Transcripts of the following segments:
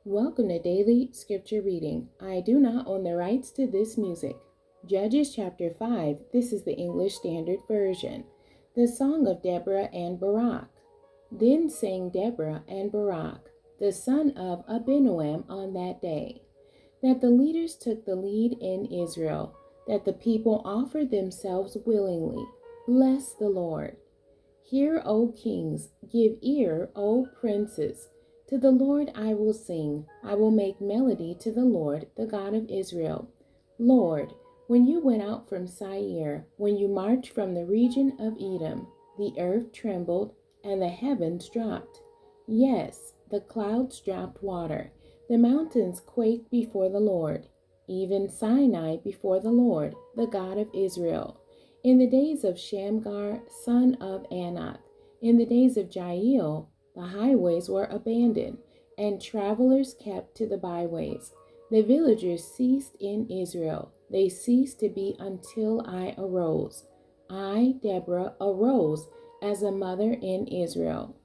Welcome to Daily Scripture Reading. I do not own the rights to this music. Judges chapter 5, this is the English Standard Version. The Song of Deborah and Barak. Then sang Deborah and Barak, the son of Abinoam, on that day, that the leaders took the lead in Israel, that the people offered themselves willingly. Bless the Lord. Hear, O kings, give ear, O princes. To the Lord I will sing, I will make melody to the Lord, the God of Israel. Lord, when you went out from Seir, when you marched from the region of Edom, the earth trembled and the heavens dropped. Yes, the clouds dropped water, the mountains quaked before the Lord, even Sinai before the Lord, the God of Israel. In the days of Shamgar, son of Anath, in the days of Jael, the highways were abandoned, and travelers kept to the byways. The villagers ceased in Israel. They ceased to be until I arose. I, Deborah, arose as a mother in Israel.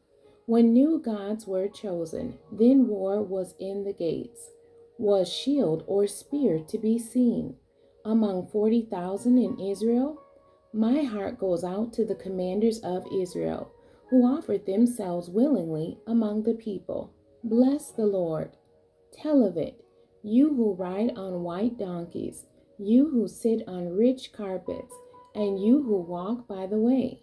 When new gods were chosen, then war was in the gates. Was shield or spear to be seen among 40,000 in Israel? My heart goes out to the commanders of Israel, who offered themselves willingly among the people. Bless the Lord. Tell of it, you who ride on white donkeys, you who sit on rich carpets, and you who walk by the way.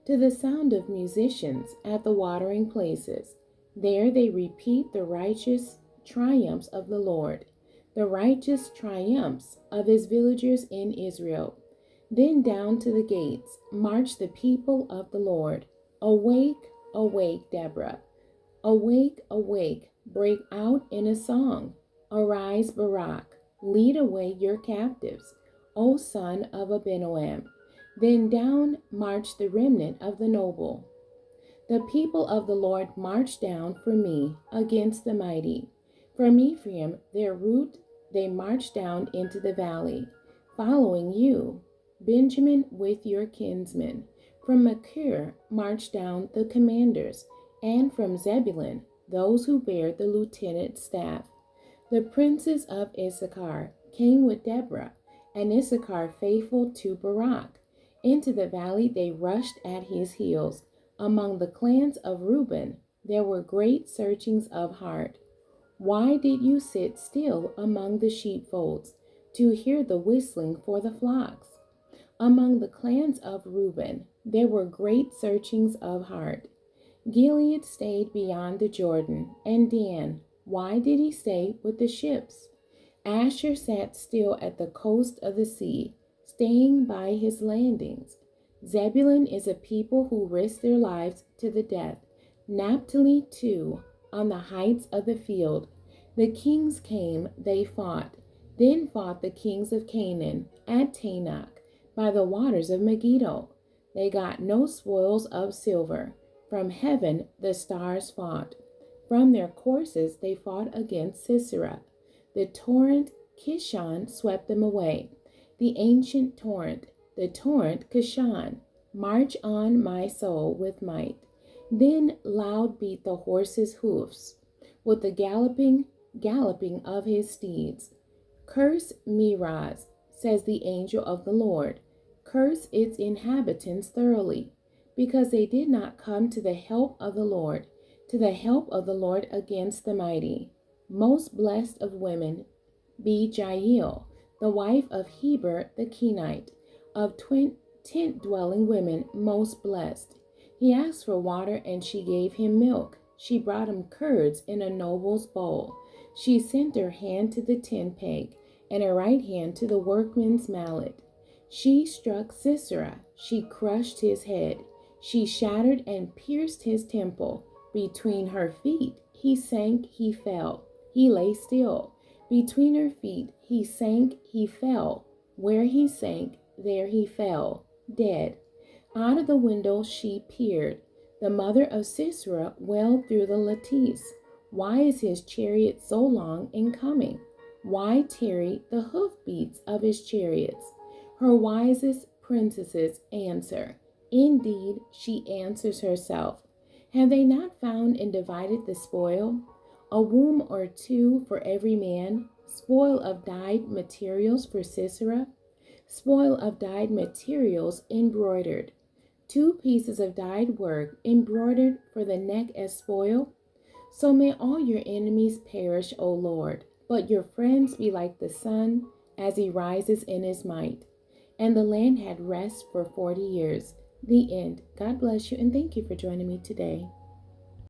To the sound of musicians at the watering places, there they repeat the righteous triumphs of the Lord, the righteous triumphs of his villagers in Israel. Then down to the gates march the people of the Lord. Awake, awake, Deborah. Awake, awake, break out in a song. Arise, Barak, lead away your captives, O son of Abinoam. Then down marched the remnant of the noble. The people of the Lord marched down for me against the mighty. From Ephraim, their root, they marched down into the valley, following you, Benjamin with your kinsmen. From Machir marched down the commanders, and from Zebulun those who bear the lieutenant's staff. The princes of Issachar came with Deborah, and Issachar faithful to Barak. Into the valley they rushed at his heels. Among the clans of Reuben there were great searchings of heart. Why did you sit still among the sheepfolds, to hear the whistling for the flocks? Among the clans of Reuben there were great searchings of heart. Gilead stayed beyond the Jordan, and Dan, why did he stay with the ships? Asher sat still at the coast of the sea, staying by his landings. Zebulun is a people who risk their lives to the death. Naphtali too, on the heights of the field. The kings came, they fought. Then fought the kings of Canaan at Tanakh, by the waters of Megiddo. They got no spoils of silver. From heaven the stars fought. From their courses they fought against Sisera. The torrent Kishon swept them away. The ancient torrent, the torrent Kishon, march on my soul with might. Then loud beat the horse's hoofs, with the galloping of his steeds. Curse Meroz, says the angel of the Lord. Curse its inhabitants thoroughly, because they did not come to the help of the Lord, against the mighty. Most blessed of women be Jael, the wife of Heber the Kenite, of tent-dwelling women most blessed. He asked for water, and she gave him milk. She brought him curds in a noble's bowl. She sent her hand to the tent peg, and her right hand to the workman's mallet. She struck Sisera, she crushed his head. She shattered and pierced his temple. Between her feet he sank, he fell. He lay still. Between her feet he sank, he fell. Where he sank, there he fell, dead. Out of the window she peered. The mother of Sisera wailed through the lattice. Why is his chariot so long in coming? Why tarry the hoofbeats of his chariots? Her wisest princesses answer. Indeed, she answers herself. Have they not found and divided the spoil? a womb or two for every man, spoil of dyed materials for Sisera, spoil of dyed materials embroidered, 2 pieces of dyed work embroidered for the neck as spoil. So may all your enemies perish, O Lord, but your friends be like the sun as he rises in his might. And the land had rest for 40 years. The end. God bless you, and thank you for joining me today.